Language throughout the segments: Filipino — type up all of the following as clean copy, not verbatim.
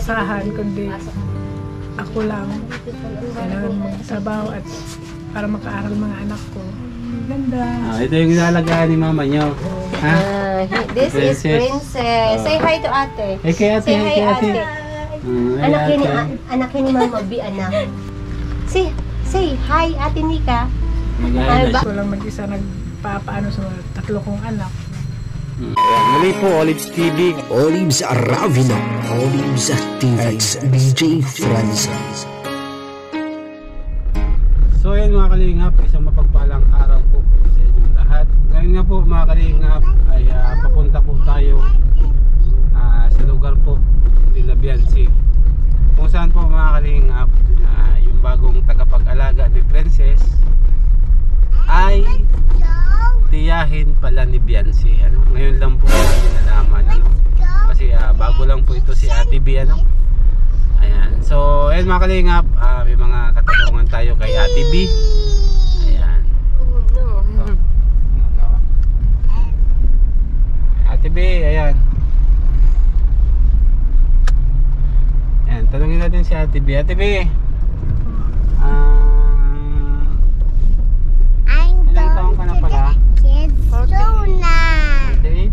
asahan, kundi ako lang. Kailangan magtrabaho at para makaaral mga anak ko. Ganda. Ito yung inalagaan ni mama nyo. Ha? This is Princess. Say hi to ate. Kay ate, Say hi kay ate. ate. Anak ni Mama B, anak. Say hi ate Nika. Mag-aayos. Ako lang mag-isa nagpapaano sa tatlo kong anak. Muli po, Olives TV. Olives Aravino, Olives TV, DJ Francis. So yan mga kalingap, isang mapagpalang araw po sa inyong lahat. Ngayon nga po mga kalingap ay papunta po tayo sa lugar po nila Biansi. Kung saan po mga kalingap, yung bagong tagapag-alaga ni Princess ay tiyahin pala ni Biansi. Ano? Ngayon lang po natin nalaman. Ano? Kasi bago lang po ito si Ate B. Ano? Ayan. So, ayan mga kalingap, may mga katanungan tayo kay Ate B. Ayan. Ate B, ayan. Ayan, tanungin natin si Ate B. Ate B, ilang taong ka na pala? Kidzona. Okay.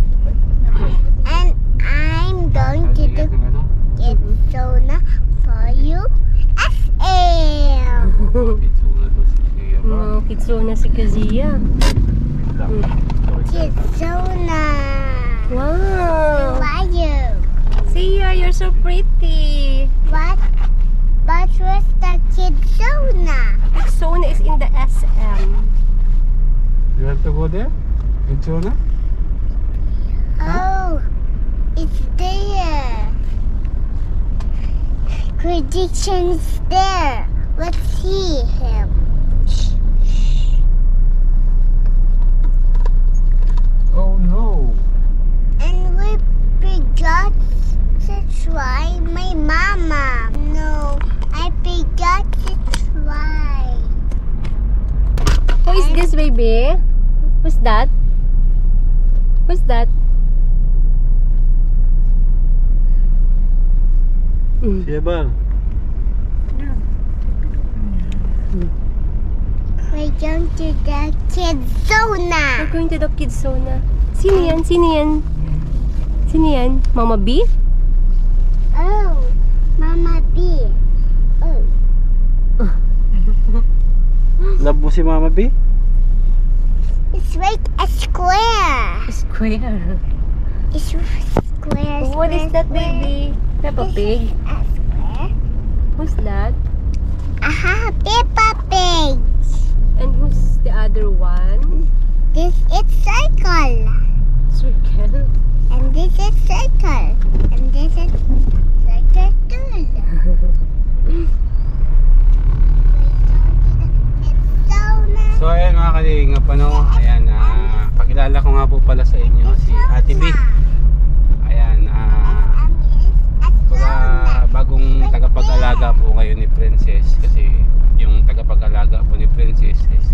And I'm going to the Kidzona for you SM. Kitsuna to si Kuya ba? Kitsuna si Kazia. Kidzona. Wow. Who are you? Sia, you're so pretty. What? But where's the Kidzona? Kitsuna is in the SM. You want to go there? Kitsuna? Oh, it's there. Prediction's there. Let's see him. Oh no! And we forgot to try my mama. No, I forgot to try. Who is this baby? Who's that? Who's that? Siya ba? We're going to the Kidzona. We're going to the Kidzona. Sino yan? Sino yan? Sino yan? Mama B? Oh, Mama B. Oh. Love mo si Mama B? It's like a square. Square. It's square. What is that baby? Peppa Pig? A square. Who's that? Aha, Peppa Pig. And who's the other one? This is circle. Circle. And this is circle. And this is circle too. So ayan mga kalingap, ano, ayan, pakilala ko nga po pala sa inyo si Ate B. Ayan, bagong tagapag-alaga po kayo ni Princess. Kasi yung tagapag-alaga po ni Princess is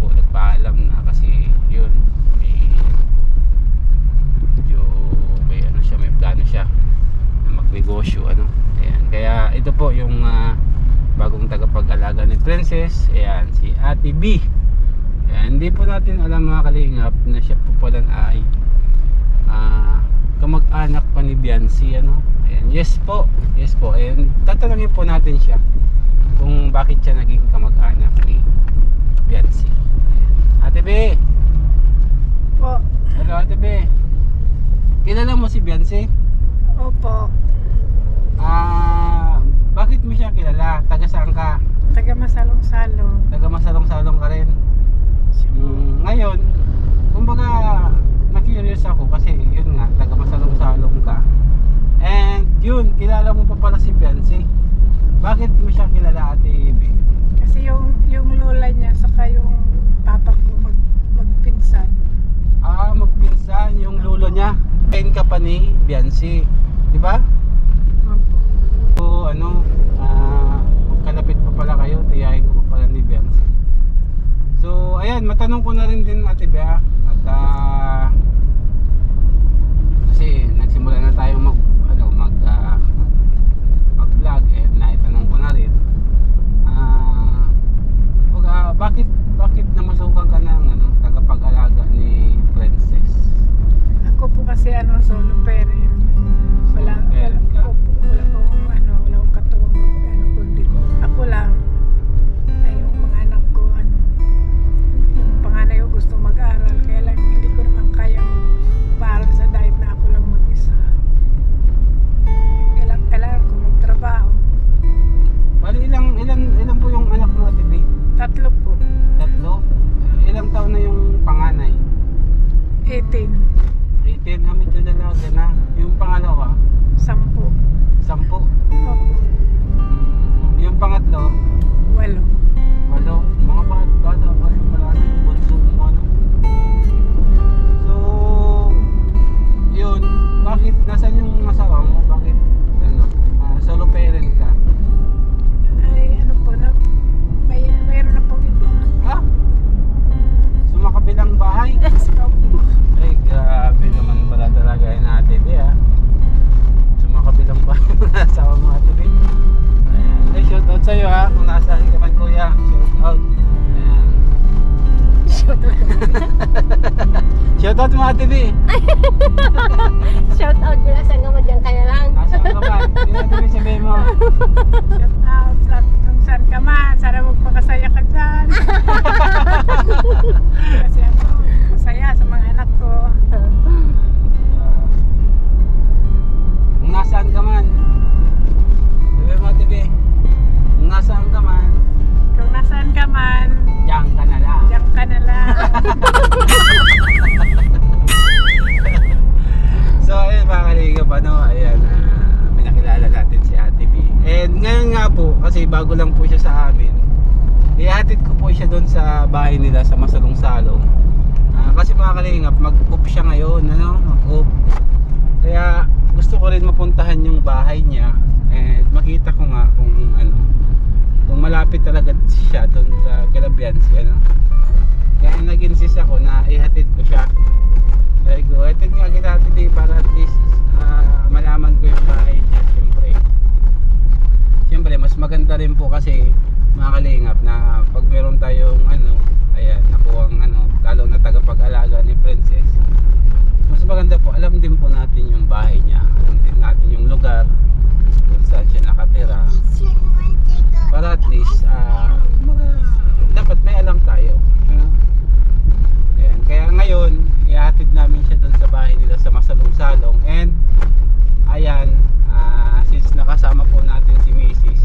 nagpaalam na kasi yun, may plano siya na magnegosyo, ano. Ayan, kaya ito po yung bagong tagapag-alaga ni Princess. Ayan, si Ate B. Ayan, hindi po natin alam mga kalingap na siya po pala ay kamag-anak pa ni Biansi, ano. Ayan, yes po. Ayan, tatanungin po natin siya kung bakit siya naging kamag-anak ni Biansi. Ayan. Ate B. Po. Hello Ate B. Kilala mo si Biansi? Opo. Bakit mo siya kilala? Taga saan ka? Taga Masalong-Salong. Taga Masalong-Salong ka rin. Ngayon, kumbaga na-curious ako kasi yun nga, taga Masalong-Salong ka. And yun, kilala mo pa pala si Biansi. Bakit mo siya kilala Ate B? Kasi yung lola niya saka yung papa ko magpinsan. Magpinsan yung lolo niya. Kain ka pa ni Biansi, di ba? Opo. So magkalapit pa pala kayo, tiyahin ko pa pala ni Biansi. So ayan, matanong ko na rin din Ate Bea. At kasi nagsimula na tayo Shoutout mo Ate B. Shout out nila sa nga dyan ka na lang. Nasaan ka ba? Hindi natin sabihin mo. Shout out sa kung saan ka man. Sana magpakasaya ka dyan. Kasi ako, masaya sa mga anak ko. Kung nasaan ka man. Sabihin mo Ate B. Kung nasaan ka man. Kung nasaan ka man, Diyan ka na lang. diyan ka na lang. So ayun mga kalingap, ayan, pinakilala natin si Ate B. And ngayon nga po, kasi bago lang po siya sa amin, ihatid ko po siya doon sa bahay nila sa Masalong-Salong. Kasi mga kalingap, mag-up siya ngayon, mag-up. Kaya gusto ko rin mapuntahan yung bahay niya and makita ko nga kung kung malapit talaga siya doon sa Calabiansi, Kaya nag-insist ako na ihatid ko siya. Sabi ko, hatid nga kita Ate B para at least malaman ko yung bahay niya. Siyempre mas maganda rin po kasi mga kalingap na pag meron tayong ayan, nakuhang lalo na tagapag-alaga ni Princess, mas maganda po, alam din po natin yung bahay niya, alam din natin yung lugar kung saan siya nakatira, para at least dapat may alam tayo. Ayan, kaya ngayon ihatid namin siya doon sa bahay nila sa Masalong-Salong. And ayan, since nakasama po natin si Mrs.,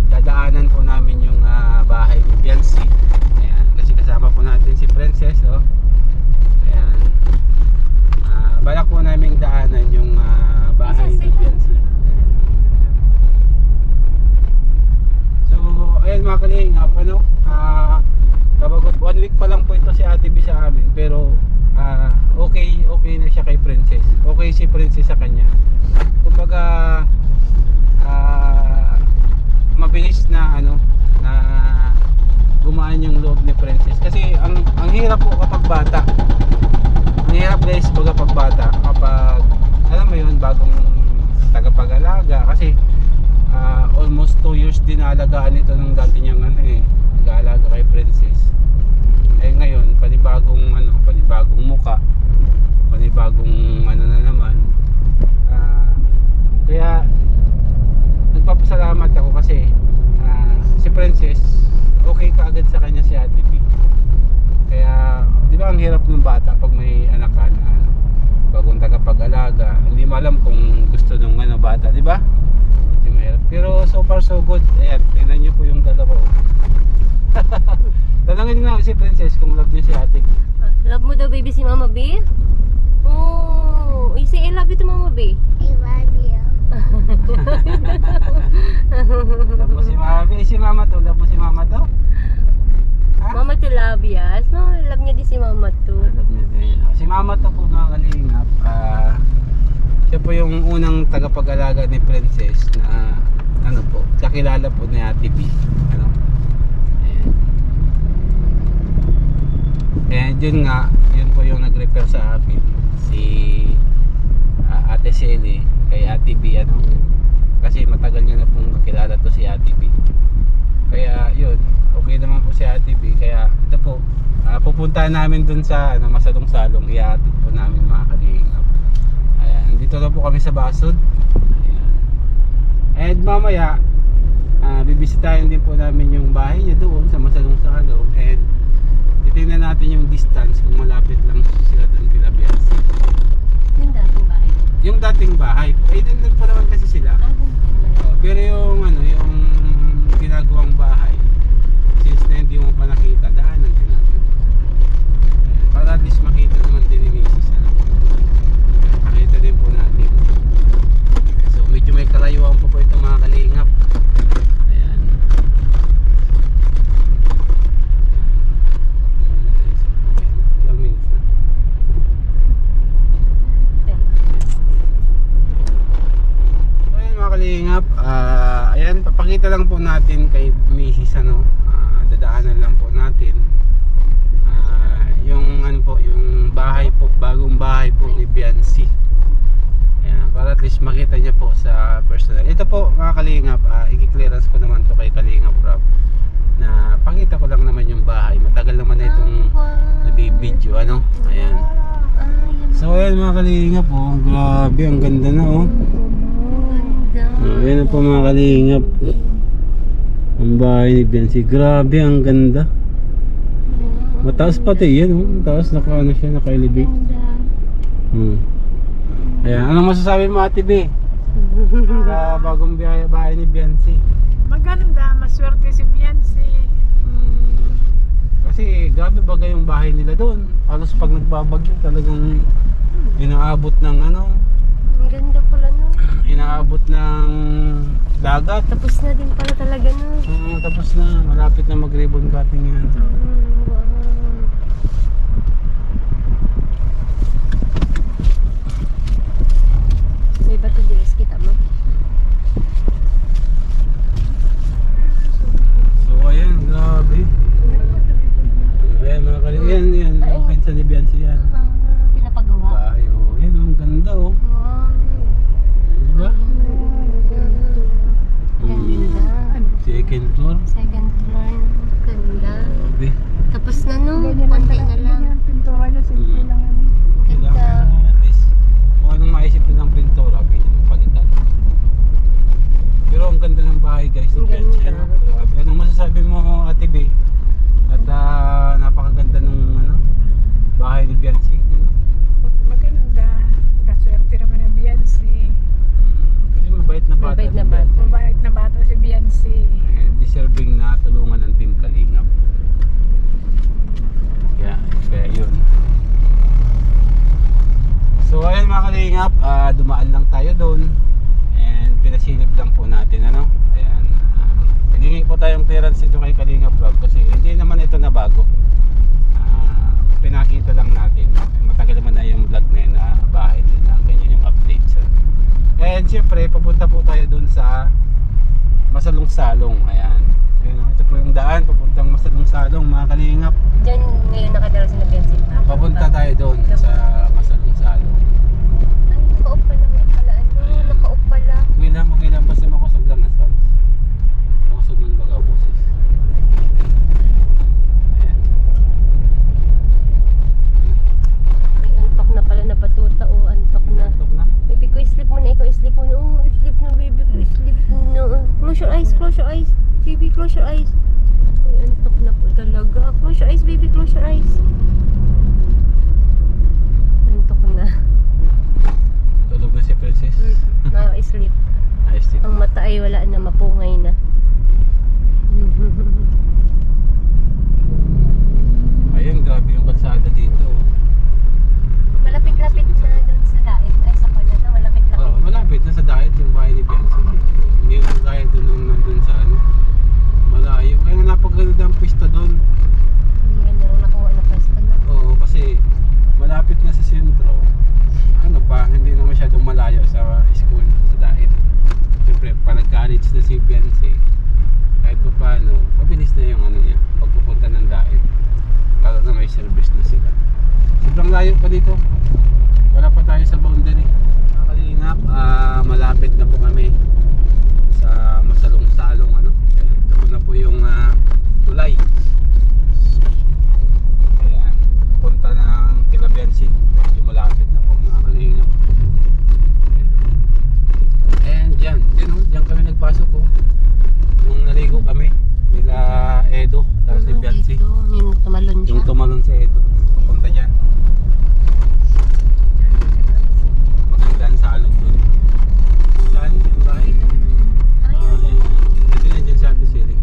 dadaanan po namin yung bahay ni Biancy. Ayan, kasi kasama po natin si Princess, ayan, balak po namin daanan yung bahay ni Biancy. So ayan mga kalingap, kapag 1 week pa lang po ito si Ate B sa amin, pero okay na siya kay Princess. Okay si Princess sa kanya. Kumbaga mabilis na na gumaan yung loob ni Princess. Kasi ang hirap po kapag bata. Ang hirap guys pag bata, kapag alam mo yun, bagong tagapag-alaga. Kasi almost 2 years din naalagaan ito ng dati niyang nag-aalaga kay Princess. Eh ngayon, panibagong muka, panibagong na naman. Kaya nagpapasalamat ako kasi si Princess okay kaagad sa kanya si Ate B. Kaya di ba ang hirap ng bata pag may anak ka na bagong tagapag-alaga, hindi mo alam kung gusto ng bata, di ba? Pero so far so good. Ayan, tingnan niyo po yung dalawa. Tanungin nga si Princess kung love niya si Ate. Love mo daw baby si Mama B? Oh, you say I love you to Mama B? I love you. Love mo si Mama B. Si Mama to, love mo si Mama to? Ha? Mama to love yes. No, love niya din si Mama to. Love niya din. Si Mama to po mga kalingap. Siya po yung unang tagapag-alaga ni Princess na kakilala po ni Ate B. And yun nga, yun po yung nag-refer sa akin si Ate Sally kay Ate B, kasi matagal niya na pong kakilala to si Ate B. Kaya yun, okay naman po si Ate B. Kaya ito po, pupuntahan namin dun sa Masalong-Salong, ihatid po namin mga kalingap. Ayan, dito na po kami sa Basod. Ayan. And mamaya bibisitahin din po namin yung bahay niya doon sa Masalong-Salong. And titingnan natin yung distance kung malapit lang sila doon kila Biancy. Yung dating bahay. Yung dating bahay. Doon pa naman kasi sila. Pero yung yung ginagawang bahay, since na hindi mo pa nakita, daanan din natin. Para at least makita naman din ni Mrs. Makita din po natin. So medyo may kalayuan po ito mga kalingap. Ayan. Ilang minutes na? So ayan mga kalingap, ayan, papakita lang po natin kay Mrs. Dadaanan lang po natin yung yung bahay po, bagong bahay po ni Biancy. Ayan, para at least makita niya po sa personal. Ito po mga kalingap, i-clearance ko naman to kay Kalingap Rob na Pakita ko lang naman yung bahay. Matagal naman na itong nabibidyo, ano? Ayan. So ayan mga kalingap po, grabe ang ganda na oh. Ayan na po mga kalingap. Ang bahay ni Biancy, grabe ang ganda. Mataas pati yan oh, mataas, naka ano siya, naka-elevate. Ayan, anong masasabi mo Ate B? Sa bagong bahay ni Biancy? Maganda, maswerte si Biancy. Kasi grabe bagay yung bahay nila doon. Halos pag nagbabagyo talagang inaabot ng ano, Ang ganda pala no. inaabot ng dagat. Tapos na din pala talaga no. Tapos na, malapit na mag-ribbon cutting yan. Wow. May bato diris kita mo. So ayan, grabe. Ayan mga kalingap, yan, yung pinsan ni Biancy yan. Pinapagawa. Bahay oh, yan oh, ang ganda oh. Wow. Diba? Ganda. Second floor. Second floor. Ganda. Grabe. Tapos na no. Konti na lang. Pintura niya, simple lang. Ganda. Kailangan at least kung anong maisip nyo ng pintura, pwede mo palitan. Pero ang ganda ng bahay guys ni Ang Biancy. ganda. Ano? Grabe. Anong masasabi mo Ate B? At napakaganda ng ano, bahay ni Biancy. Ano? Maganda. Kaswerte naman ng Biancy. Kasi mabait na bata. Mabait na si bata. Biancy. Mabait na bata si Biancy. And deserving na tulungan ng Team Kalingap. Kaya yun. So ayun mga Kalingap, dumaan lang tayo doon. And pinasilip lang po natin ano. Ayan. Hiningi po tayong clearance dito kay Kalingap Vlog kasi hindi naman ito na bago. Pinakita lang natin. Matagal naman na yung vlog na yun na bahay nila. Ganyan yung updates. And syempre, papunta po tayo dun sa Masalong-Salong. Ayan. Ayun, ito po yung daan. Papuntang Masalong-Salong mga Kalingap. Diyan ngayon nakatira si Biancy. Papunta tayo doon sa Masalong-Salong. Ay, nakaup pala nga pala. Ano? Ayan. Nakaup pala. Okay lang. Basta makusog lang na sounds. Makusog ng baga boses. Ayan. May antok na pala na patuta. Oh, antok na. Tok na. Baby ko, sleep mo na. Ikaw, sleep mo na. Oh, sleep na, baby ko. Sleep na. Close your eyes. Close your eyes. Baby, close your eyes. Ay, antok na po talaga. Close your eyes, baby. Close your eyes. Antok na. Tulog na si Princess. Na-sleep. Ayos din. Ang mata ay wala na, mapungay na. Ayun, grabe yung kalsada dito. Malapit-lapit na doon sa dait. Ay, sa pala na. Malapit-lapit. Oo, malapit na sa dahit yung bahay ni Biancy. Hindi na kaya doon sa ano. Malayo. Kaya nga napaganda ang pista doon. Hindi na rin nakuha na pwesto na. Oo, kasi malapit na sa sentro. Ano pa, hindi na masyadong malayo sa school, sa dahit. Siyempre, pa nag-college na si Biancy, kahit pa paano, mabilis na yung ano niya, pagpupunta ng dahit. Lalo na may service na sila. Sobrang layo pa dito. Wala pa tayo sa boundary. Mga Kalingap, malapit na po kami sa Masalong-Salong ano. Ito po na po yung tulay. Ayan, punta ng Kila Biancy. Medyo malapit na po mga Kalingap. And dyan kami nagpasok ko. Nung naligo kami nila Edo, tapos ni Biancy. Ito, yung tumalon siya. Yung tumalon si Edo, punta dyan. Magandang salog dun. Saan? Yung bahay? Ay, Ito na dyan sa Ate Siri.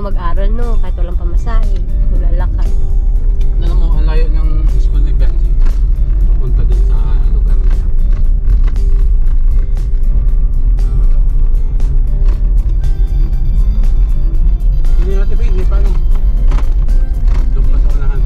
mag-aral, no? Kahit walang pamasahe, maglalakad. Alam mo, ang layo ng school ni Benzi. Papunta dun sa lugar niya. Ano ba to? Hindi natin ba? Hindi paano? Doon pa sa unahan.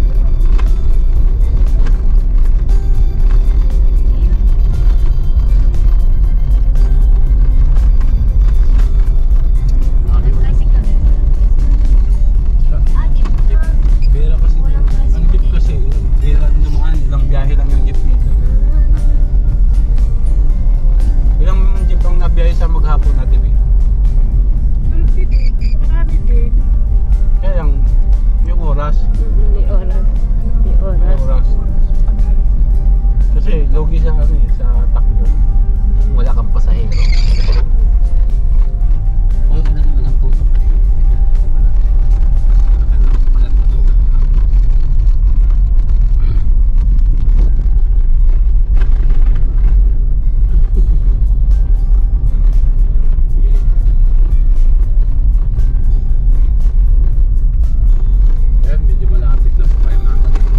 Bira kasi ang jeep kasi bira dumaan, ilang biyahe lang yung jeep dito. Ilang jeep ang nabiyahe sa maghapon natin eh. Marami din. Kaya yung oras, May oras. May yung oras. oras. Kasi logi sa ano eh, sa takbo. Wala kang pasahero. Ay, ano naman ang tutok eh. Ayan, medyo malapit na po kayo mga kapatid.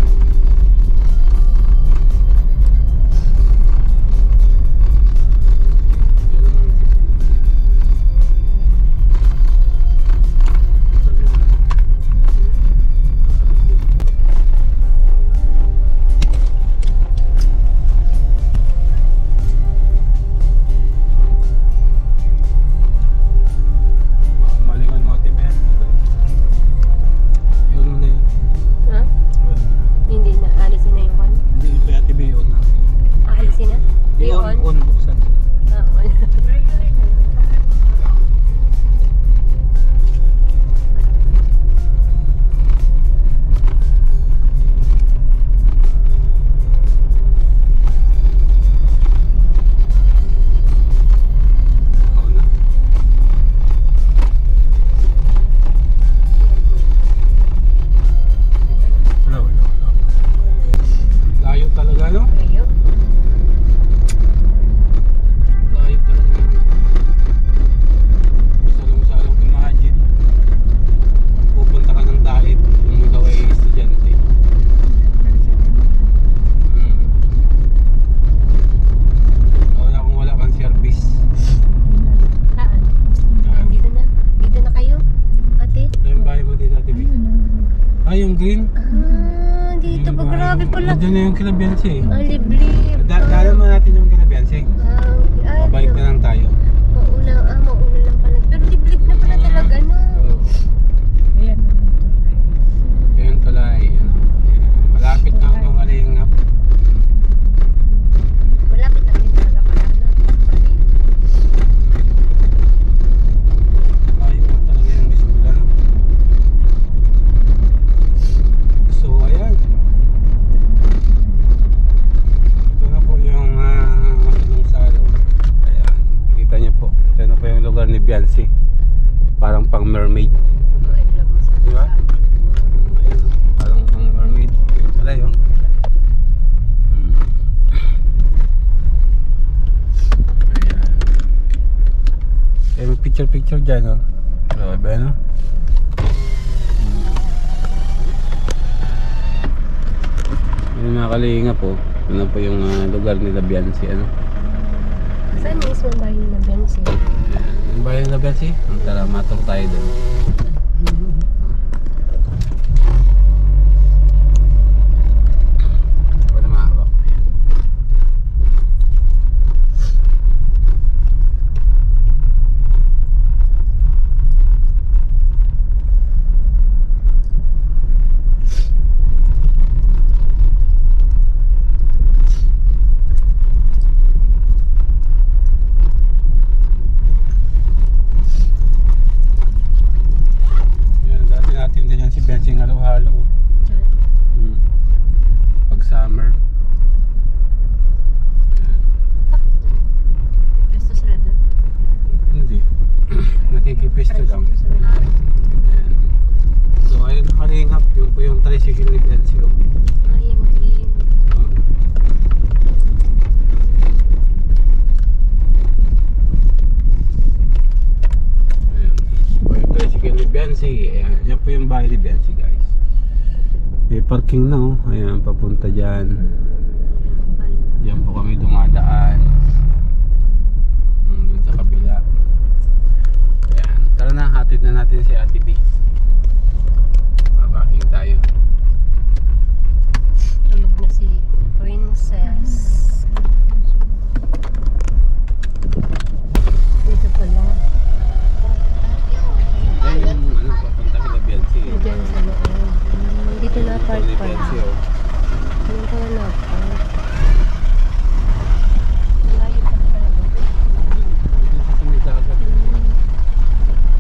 Yan ang mga tip. Baka malingan mo ate Ben. Yun mo na yun. Ha? Yun. Hindi na. Alisin na yung one. Hindi yung kaya TV yun na. Alisin na? Yung on buksan. On. Ikaw na. Wala. Layo talaga no? Ayun. Layo talaga. Salong-salong imagine. Pupunta ka ng daet kung ikaw ay estudyante. Wala kang service. Saan? Dito na. Dito na kayo. Ate? Yung bahay mo dito ate B. Yung green. Dito Yung pa. bahay Grabe mo. pala. Nandiyan na yung kilabiansi eh. Liblib. Dala mo natin yung kilabiansi. Babalik na lang tayo. Mauna lang pala. Pero liblib na pala talaga, no? Oo. Ayan. Ayun pala ay malapit na ang Kalingap. Malapit na rin talaga pala, no? Ayun talaga yung biskulan. So ayan. Ito na po yung salo. Ayan. Kita niyo po. Ito na po yung lugar ni Biancy. Parang pang mermaid. I love mo sa Di ba? Ayun. Parang pang mermaid. Ayun pala yun. Ayan. May picture dyan, no? Grabe, no? Yung mga kalinga po. Ano po yung lugar nila Biancy, ano? Saan mismo ang bahay nila, Benzi? Yung bahay nila Biancy? Tara, matok tayo doon. Wala mahawak. Ayan. Ayan, dati natin din yan si Benzi ng halo-halo. Diyan. Pag summer. Ayan. Pesto sila doon. Hindi. Nakikipisto lang. Ayan. So ayun na Kalingap. Yun po yung tricycle ni Benzi. Ay, ang green. Ayan. O yung tricycle ni Benzi. Beyonce. Ayan, yan po yung bahay ni Beyonce, guys. May parking na, oh. Ayan, papunta dyan. Diyan po kami dumadaan. Doon sa kabila. Ayan, tara na, hatid na natin si Ate B. Babaking tayo. Tulog na si Princess. Dito pala. Ayan yung ano, papunta kila Beyonce. Diyan sa loob. Dito na park Ni pa. Beyonce, oh. Dito na park. Layo pa talaga. Dito sa may dagat.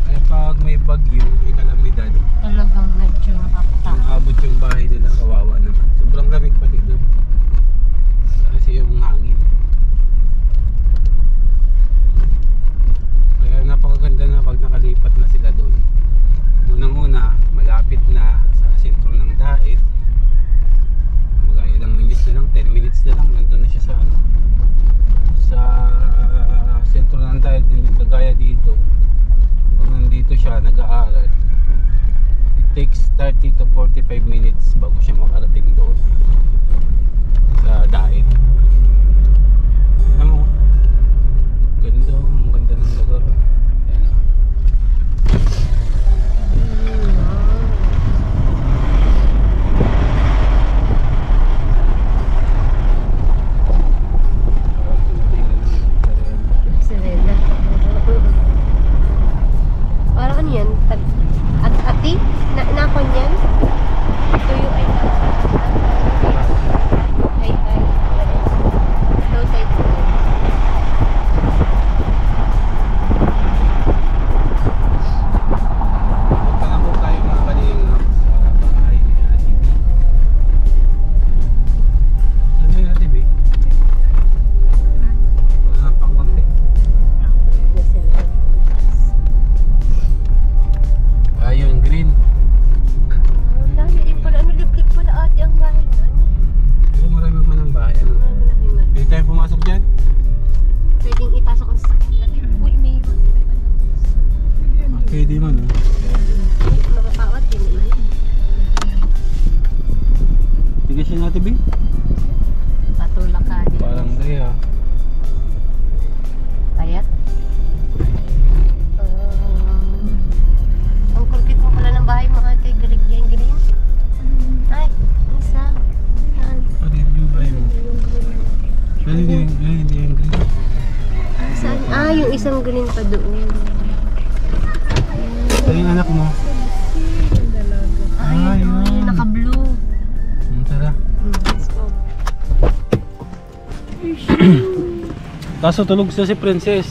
Kaya pag may bagyo, ikalamidad, Talagang medyo nakakata. abot yung bahay nila, kawawa naman. Sobrang lamig pati doon. Kasi yung hangin. Kaya napakaganda na pag nakalipat na sila doon. Unang-una, malapit na sa sentro ng Daet. Mga ilang minutes na lang, 10 minutes na lang, nandun na siya sa ano, sa sentro ng Daet. Hindi kagaya dito. Pag nandito siya, nag-aaral, it takes 30 to 45 minutes bago siya makarating doon sa Daet. Alam mo, ganda, ang ganda ng lugar. Ayan, oh. Serena. Parang ano yan? Ati? Nakon yan? Ito yung ay low tide po. Punta na po tayo mga kalingap sa bahay ni Ate B. Ano ba yung Ate B? Wala pang konti. Ayun, green. Ang dami din pala. Ano, liblib pala ate ang bahay na. Ano? Pero marami man ang bahay. Ano? Malaki na. Pwede tayo pumasok dyan? Pwedeng ipasok ang sakit. Uy, may Pwede man. Oh. mapapawat din naman. Tigasin natin, B. Patulak ka din. Parang gaya. Payat. Ang kurkit mo pala ng bahay mo ate. Green. Ay, isa. Yan. Ano yung bahay mo? Hindi yung green. Saan? Ah, yung isang green pa doon. Ito yung anak mo. Ay, yun. naka-blue. Tara. Let's go. Kaso tulog sa si Princess.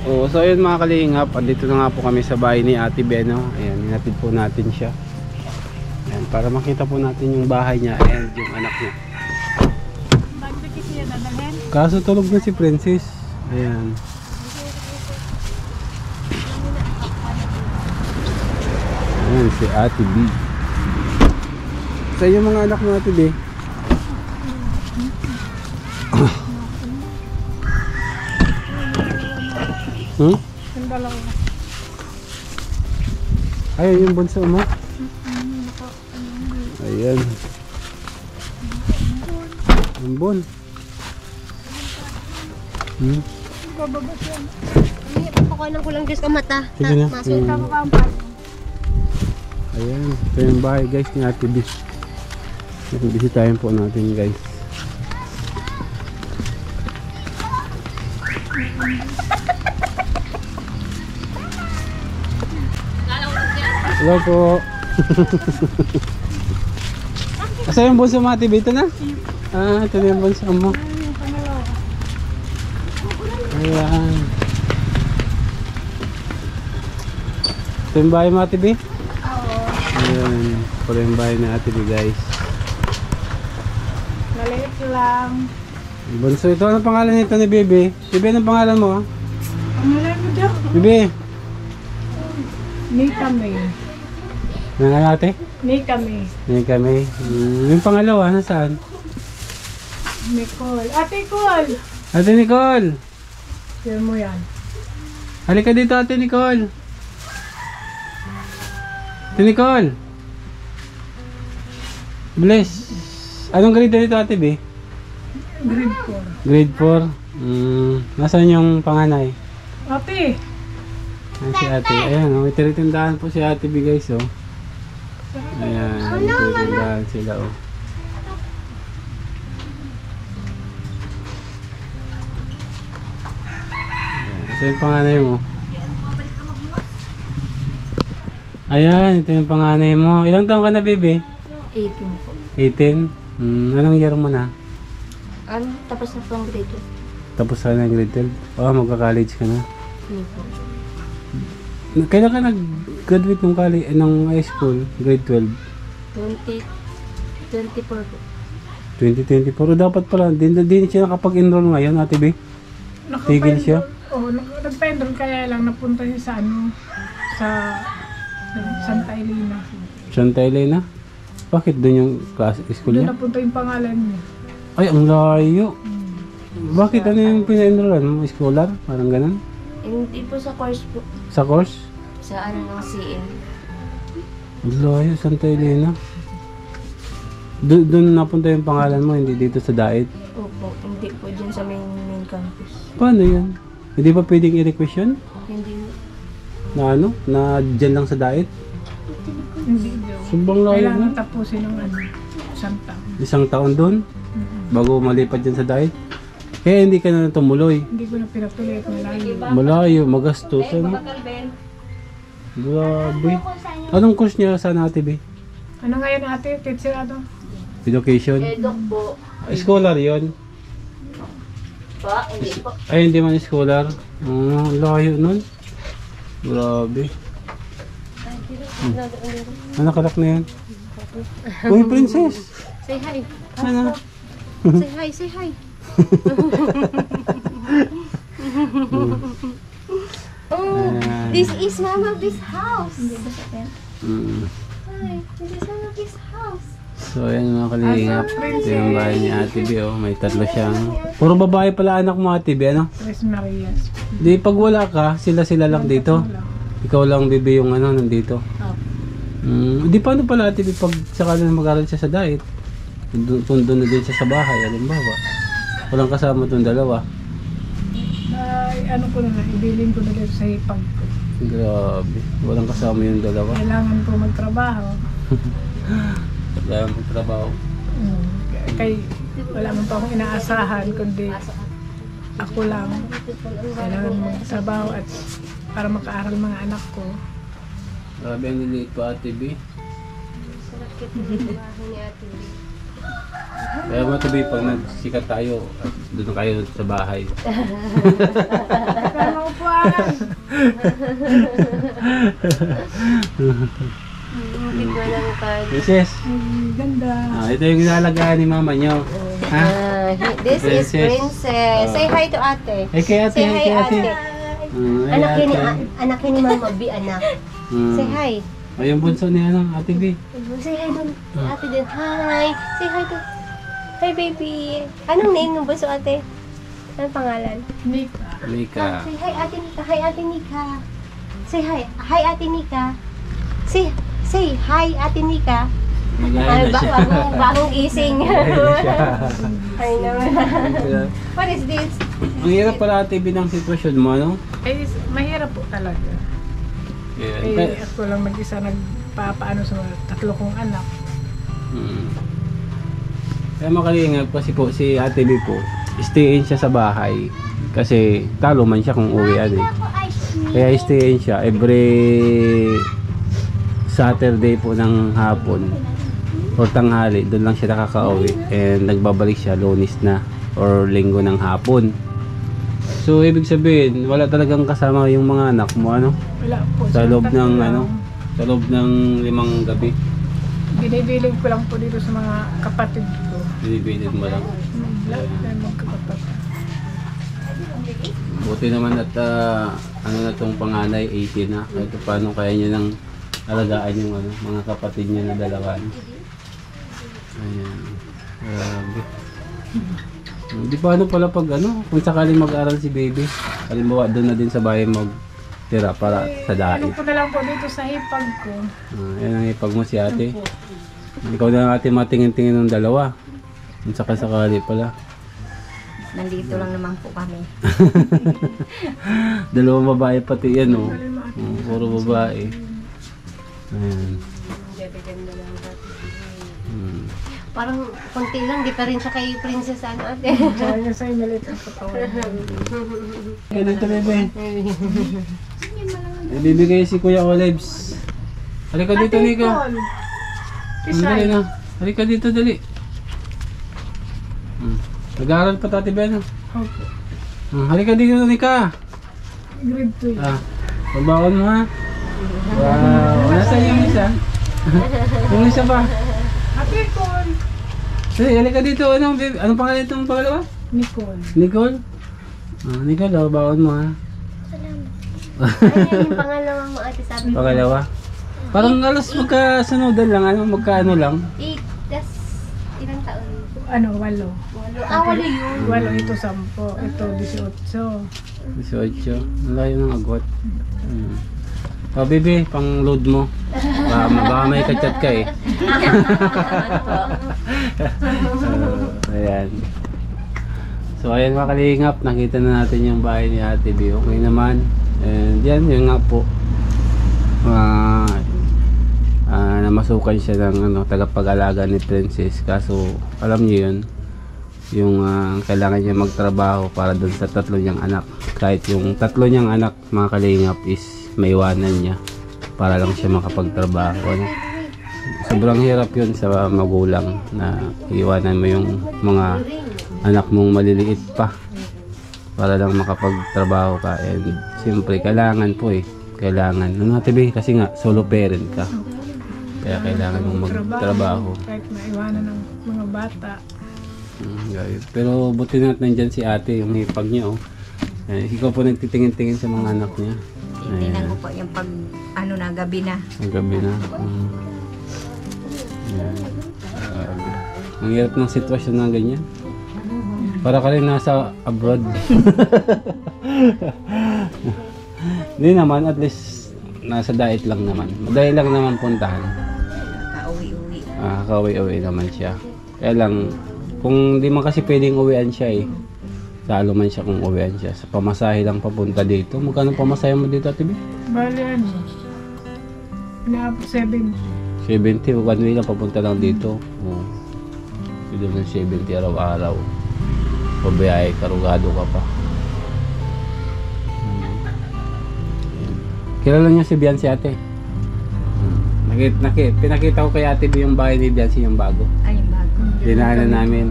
Oo, so ayun mga kalingap, andito na nga po kami sa bahay ni Ate Beno. Ayan, hinatid po natin siya. Ayan, para makita po natin yung bahay niya and yung anak niya. Kaso tulog na si Princess. Ayan. Ayan si Ate B. Sa yung mga anak mo Ate B. Yung dalawa. Ayun yung bunso mo. Ayan. Ambon. Bababa siya. Papakuanan ko lang Diyos ka mata. Sige na. Masok. Ayan. Ito yung bahay guys ni Ate B. Bisitahin po natin guys. Hello po. Asa yung bunso mo Ate B? Ito na? Ah, ito na yung bunso mo. Ayan. Ito yung bahay mo Ate B? Ayan. Ito yung bahay ni Ate B guys. Maliit lang. Bunso, ito anong pangalan nito ni Bebe? Bebe, anong pangalan mo? Ang malay mo daw. Bebe? Nika May. Nangan ate? Nika May. Yan kami. Yung pangalawa, nasaan? Nicole. Ate Nicole! Ate Nicole! Yan mo yan. Halika dito Ate Nicole. Ate Nicole! Bless! Anong grade na dito, Ate B? Grade Grade 4? Nasaan yung panganay? 4. Ate, Ayan si Ate. Ayan, may tinitindahan po si Ate B, guys, oh. Ayan, may tinitindahan sila, oh. Ito yung panganay mo. Ayan, ito yung panganay mo. Ilang taon ka na, baby? 18 po. 18? Anong year mo na? Tapos na po ang grade 2. Tapos ka na grade 12? Magka-college ka na. Hindi po. Kailan ka nag-graduate ng college, ng high school? Grade 12? 2024 po. 2024. Dapat pala, din siya nakapag-enroll ngayon, Ate B? Tigil siya? Oo, nagpa-enroll kaya lang napunta siya sa sa Santa Elena. Santa Elena? Bakit doon yung school Doon niya? napunta yung pangalan niya. Ay, ang layo. Bakit ano yung pina-enrollan mo? Scholar? Parang ganun? Hindi po sa course po. Sa course? Sa ano ng CN. Ang layo, Santa Elena. Doon napunta yung pangalan mo, hindi dito sa Daet. Opo, hindi po dyan sa main campus. Paano yan? Hindi ba pwedeng i-request yun? Hindi. Na ano? Na dyan lang sa Daet? Hindi daw. Subang layo Kailangan na. tapusin ng isang taon. Isang taon doon? Bago malipat dyan sa Daet? Kaya hindi ka na tumuloy. Hindi ko na pinatuloy at malayo. Malayo, magastos. Ano? Grabe. Anong course niya sa Ate B? Ano ngayon ate? Teacher ano? Education? Edok po. Scholar yon. Pa, hindi po. Ay, hindi man scholar. Layo nun. Grabe. Nakalak na yan. Uy, princess! Say hi. Ano? Say hi, say hi. Oh, this is Mama B's house. Hi, this is Mama B's house. So, ayan mga kalingap. Ito yung bahay ni Ate B, oh. May tatlo siyang... Puro babae pala anak mo, Ate B, ano? Tres Marias. Di, pag wala ka, sila lang dito. Ikaw lang, Bibi, yung ano, nandito. Di, paano pala, Ate B, pag sakala na mag-aral siya sa diet? Doon na din siya sa bahay, halimbawa. Walang kasama itong dalawa. Ay, ano ko na lang, ibilin ko na dito sa hipag ko. Grabe. Walang kasama yung dalawa. Kailangan ko magtrabaho. Kailangan magtrabaho. Kay wala man pa akong inaasahan, kundi ako lang. Kailangan magtrabaho at para makaaral mga anak ko. Grabe ang niliit pa, Ate B. Kaya mo, Ate B, pag nagsikat tayo, doon kayo sa bahay. Kaya maupuan! Hindi ko lang card. Mrs. Ganda. Ito yung inalagaan ni mama nyo. Ha? This is Princess. Princess. Say hi to ate. Ay, kay Ate, Say ay, hi, kay Ate. ate. Ay, Anak ni Mama B, anak. Say hi. Ay, yung bunso ni ano, Ate B. Say hi dun. Ate din. Hi. Say hi to. Hi, baby. Anong name ng bunso, ate? Anong pangalan? Nika. Mika. Say hi, ate Nika. Hi, ate Nika. Say hi. Hi, ate Nika. Say hi, ate Nika. Magayon na siya. Bagong gising. Magayon na siya. Ay naman. What is this? Ang hirap pala, Ate B, ng sitwasyon mo, ano? Ay, mahirap po talaga. Yeah. Ako lang mag-isa nagpapaano sa tatlo kong anak. Kaya makalingap kasi po si Ate B po, stay in siya sa bahay. Kasi talo man siya kung uwian eh. Kaya stay in siya every Saturday po ng hapon or tanghali, doon lang siya nakaka-uwi and nagbabalik siya Lunes na or Linggo ng hapon. So ibig sabihin, wala talagang kasama yung mga anak mo, ano? Wala po. Sa loob tatlo ng lang. ano, sa loob ng 5 gabi. Binibilig ko lang po dito sa mga kapatid ko. Binibilid mo lang. Lahat na magkakapatid. Buti naman at ano na tong panganay 18 na. Kahit paano kaya niya nang alagaan yung ano, mga kapatid niya na dalawa. Ayan. Grabe. Di paano pala pag ano, kung sakaling mag-aral si baby. Halimbawa doon na din sa bahay tira para sa Ano dait. ko na lang po dito sa hipag ko. Yan ang ipag mo si ate. Ikaw na lang ate matingin-tingin ng dalawa. Yung sakali pala. Nandito lang naman po kami. Dalawang babae pati yan oh. Puro babae. Ayan. Ganda lang dati. Hmm. Parang konti lang, di pa rin siya kay Princess ano ate. Kaya niya sa'yo malit ang katawan. Ganito bebe. Ibibigay si Kuya Olives. Halika dito Nico. Dali na. Halika dito dali. Nag-aaral pa Tati Ben. Opo. Halika dito Nika. Grade 2 yun. Pagbaon mo ha. Wow. Nasaan yung isa? Yung isa pa. Happy Call! Dali, halika dito. Anong pangalan itong pangalawa? Nicole. Nicole? Nicole, baon mo ha. Ayan yung pangalawa mo ate sabi mo. Pangalawa. Parang alas magkasunodan lang. Magkaano lang. 8, das ilang taon? Ano, 8. Walo. Walo yun. 8 ito 10. Ito 18. 18. Ang layo ng agwat. Baby, pang load mo. Baka may kachat ka eh. Ayan. So ayan mga kalingap, nakita na natin yung bahay ni Ate B. Okay naman. And yan, yun nga po. Namasukan siya ng tagapag-alaga ni Princess. Kaso alam niyo yun, yung kailangan niya magtrabaho para dun sa 3 niyang anak. Kahit yung 3 niyang anak mga kalingap is maiwanan niya para lang siya makapagtrabaho. Sobrang hirap yun sa magulang na iwanan mo yung mga anak mong maliliit pa para lang makapagtrabaho ka. And siyempre kailangan po kailangan kasi nga solo parent ka, kaya kailangan mong magtrabaho Kahit maiwanan ng mga bata. Pero buti na nandyan si ate, yung hipag niya ikaw po nagtitingin-tingin sa mga anak niya. Tingnan ko po yung pag ano na gabi na. Ang gabi na. Ang hirap ng sitwasyon na ganyan. Para ka rin nasa abroad. Hindi naman, at least nasa diet lang naman. Madali lang naman puntahan. Kauwi-uwi. Kauwi-uwi naman siya. Kaya lang, kung di man kasi pwedeng uwian siya lalo man siya kung uwian siya. Sa pamasahe lang papunta dito. Magkano pamasahe mo dito, Ate B? Bali ano? Inaabot 70. 70, one way lang papunta lang dito. Dito ng 70 araw-araw. Pabayay, karugado ka pa. Kilala niyo si Biancy ate? Pinakita ko kay Ate B yung bahay ni Biancy, yung bago. Ay, yung bago. Dinaanan namin.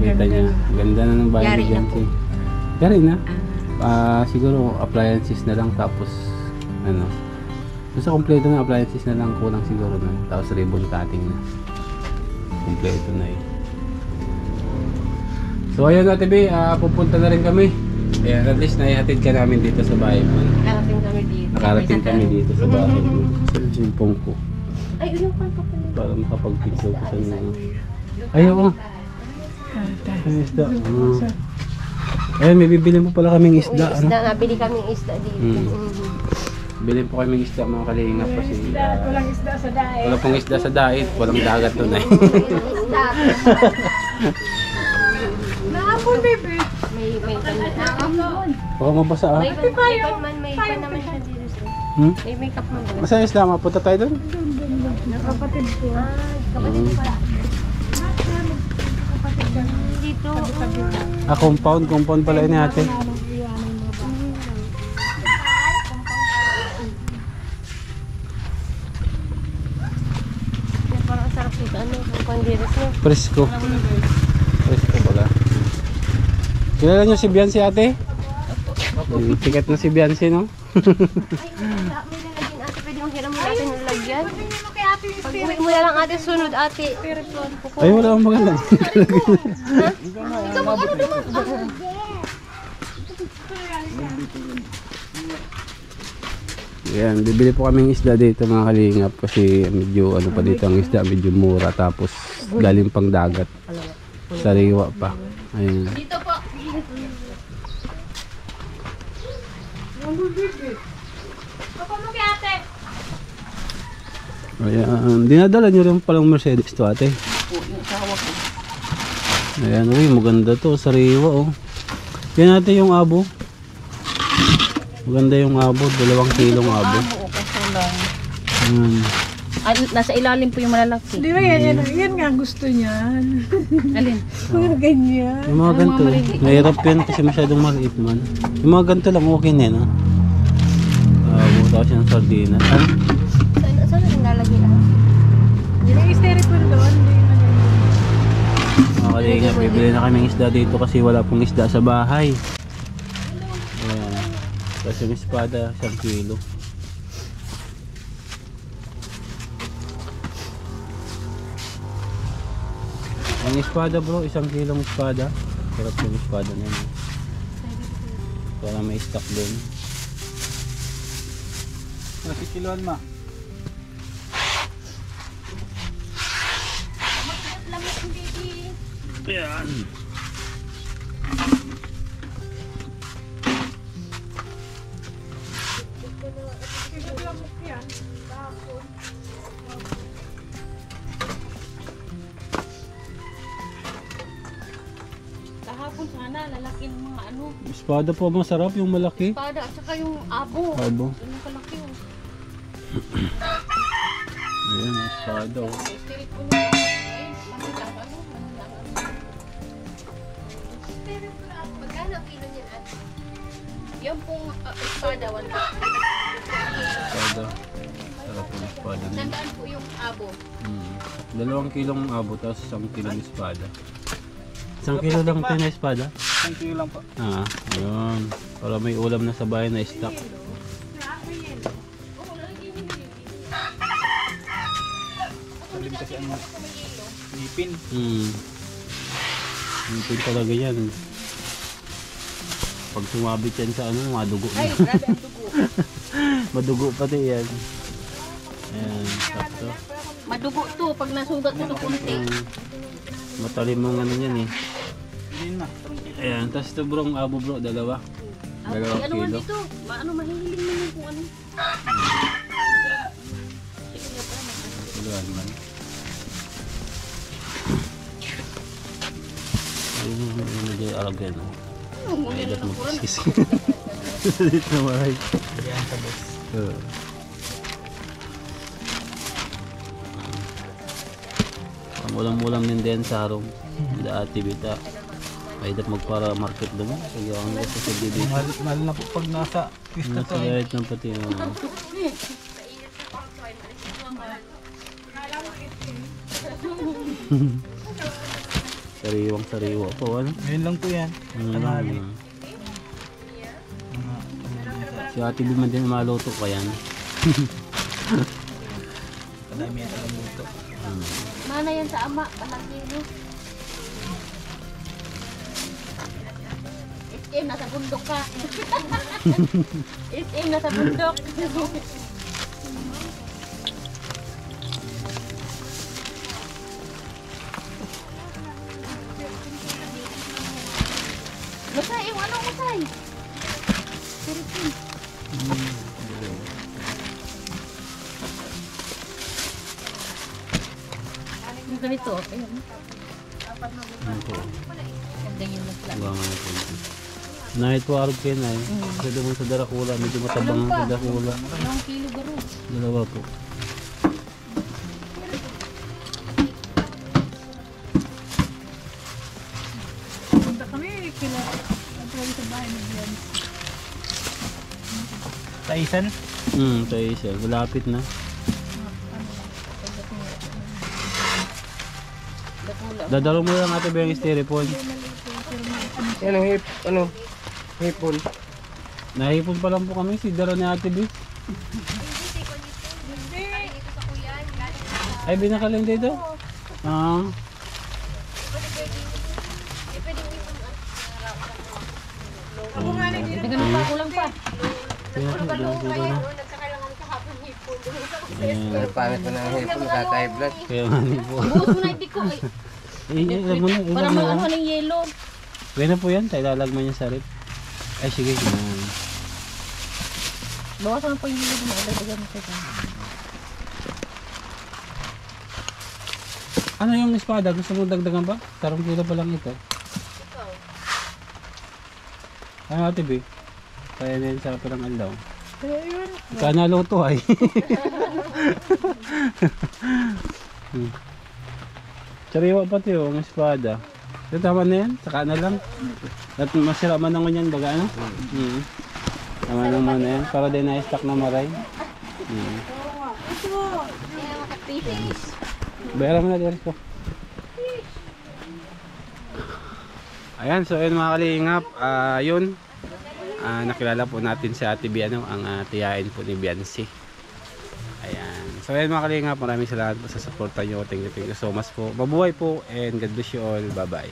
Kita niya. Ganda na ng bahay Yari ni na Biancy. Yari na. Siguro appliances na lang, tapos basta kompleto na appliances na lang, kulang siguro na. Tapos ribbon cutting na. Kompleto na So ayun Ate B, pupunta na rin kami. Ayan, at least naihatid ka namin dito sa bahay mo. Nakarating kami dito. Nakarating kami dito sa bahay mo. Sa simpong ko. Ay, yung pan pa pala. Para makapag-picture ko sa inyo. Ay, oo. Ay, isda. Ayun, may bibili mo pala kaming isda. Isda, nabili kaming isda dito. Bilhin po kaming isda mga kalingap kasi Walang isda sa daet. wala pong isda sa daet. Walang dagat doon Isda. Nakapon, baby. May pan. Baka mabasa May pan man, may pan naman siya dito. May makeup man. Masaya isda, mapunta tayo doon. Nakapatid ko. Kapatid ko pala. Dito. Compound pala ini ate. Parang sarap dito. Ano? Ang pandiris niya. Presko pala. Kilala niyo si Biancy ate? Tiket na si Biancy, no? May lalagyan ate. Pwede mong hiram mo natin yung lalagyan. Pag uwi mo na lang ate, sunod ate. Ay, wala akong maganda. Ikaw mag-ano naman? Yan, bibili po kaming isda dito mga kalingap kasi medyo pa dito ang isda, medyo mura, tapos galing pang dagat. Sariwa pa. Ayun. Dito po. Ayan, dinadala nyo rin palang Mercedes to ate. Ayan, uy, maganda to, sariwa oh. Yan natin yung abo. Maganda yung abo, 2 kilong abo. Nasa ilalim po yung malalaki. Di ba yan nga gusto niya. Alin? Mga ganyan. Yung mga ganito, mahirap yan kasi masyadong maliit man. Yung mga ganito lang okay na yun, no? Butas yung sardinas. Saan yung lalagay na? Yung styrofoam doon. Mga kalingap, bibili na kaming isda dito kasi wala pong isda sa bahay. Ayan. Kasi yung espada, 1 kilo. Ang espada bro, 1 kilong espada. Sarap yung espada na yun. Para may stock doon. Nasi kiloan ma. Ayan. Kahapon sana, lalaki ng mga ano. Espada po masarap yung malaki. Espada at saka yung abo. Abo. Yung kalaki oh. Ayan, espada oh. Spirit po niya. Ay, manilang ano. Magkano ang kilo niyan at? Yung pong espada, 1 Espada. Sarap yung espada na yun. Nandaan po yung abo. 2 kilong abo tapos 1 kilong espada. 1 kilo lang ito na espada? 1 kilo lang po. Ayun. Para may ulam na sa bahay na stock. Salim kasi ang ngipin. Ngipin talaga yan. Pag sumabit yan sa ano, madugo na. Ay, grabe ang dugo. Madugo pati yan. Ayan, sakto. Madugo to pag nasugat ito kunti. Matalim mong ano yan eh. Hindi na. Ayan, tapos ito bro, ang abo bro, 2. 2 Ano man kilo. dito? Mahihiling mo yung kung ano. Kiloan man. Ayun, medyo aragyan. Ay, dapat magkiskis. Dito na maray. Yan sa boss. Ang ulam-ulam din din sa harong. Dati bita. Ay, dapat magpara market doon. Sige, ang gusto sa bibig. Mahal na po pag nasa pista to. Nakakayat ng pati. Sariwang sariwa po. Ano? Ngayon lang po yan. Tanghali. Si Ate B man din maluto pa yan. Kadami yan alam mo ito. Mana yan sa ama, palagi no. SM, nasa bundok ka. SM, nasa bundok. Masay, yung ano masay? Siripin. Yung ganito, ayun. Ano po? Ganyan na sila. Bangan na po. Nahit po arog kayo na eh. Pwede mo sa darakula. Medyo matabang sa darakula. 2 kilo garo. 2 po. Punta kami, kila. At sa bahay ng yan. Taisan? Tayo isa. Malapit na. Dadalo mo lang ate ba yung styrofoam? Yan ang hipon. Nahipon pa lang po kami. Si dala ni ate B. Ay, binakalan dito? Ah. Ganun pa, kulang pa. Pangit mo na ang hipon, nakaka-high blood. Kaya nga ni po. Buhos mo na hindi ko. Ilag mo na. Para Ilag mo maano na. ng yellow. Pwede na po yan. Tayo lalagman niya sa rip. Ay, sige. Bawasan po yung gilid mo. Dagdagan mo kita. Ano yung espada? Gusto mo dagdagan ba? 3 kilo pa lang ito. Ano ate B? Kaya na yun sa parang alaw. Ika naluto ay. Sariwa pati oh, ang espada. Ito tama na yan, saka na lang. At masira man naman yan, baga ano? Tama naman na yan, para din na-stock na maray. Bayaran mo na din ko. Ayan, so yun mga kalingap, yun. Nakilala po natin si Ate Biano, ang tiyain po ni Biancy. Ayan. So ayan mga kalingap, maraming salamat po sa support nyo. Thank you so much po. Mabuhay po and God bless you all. Bye bye.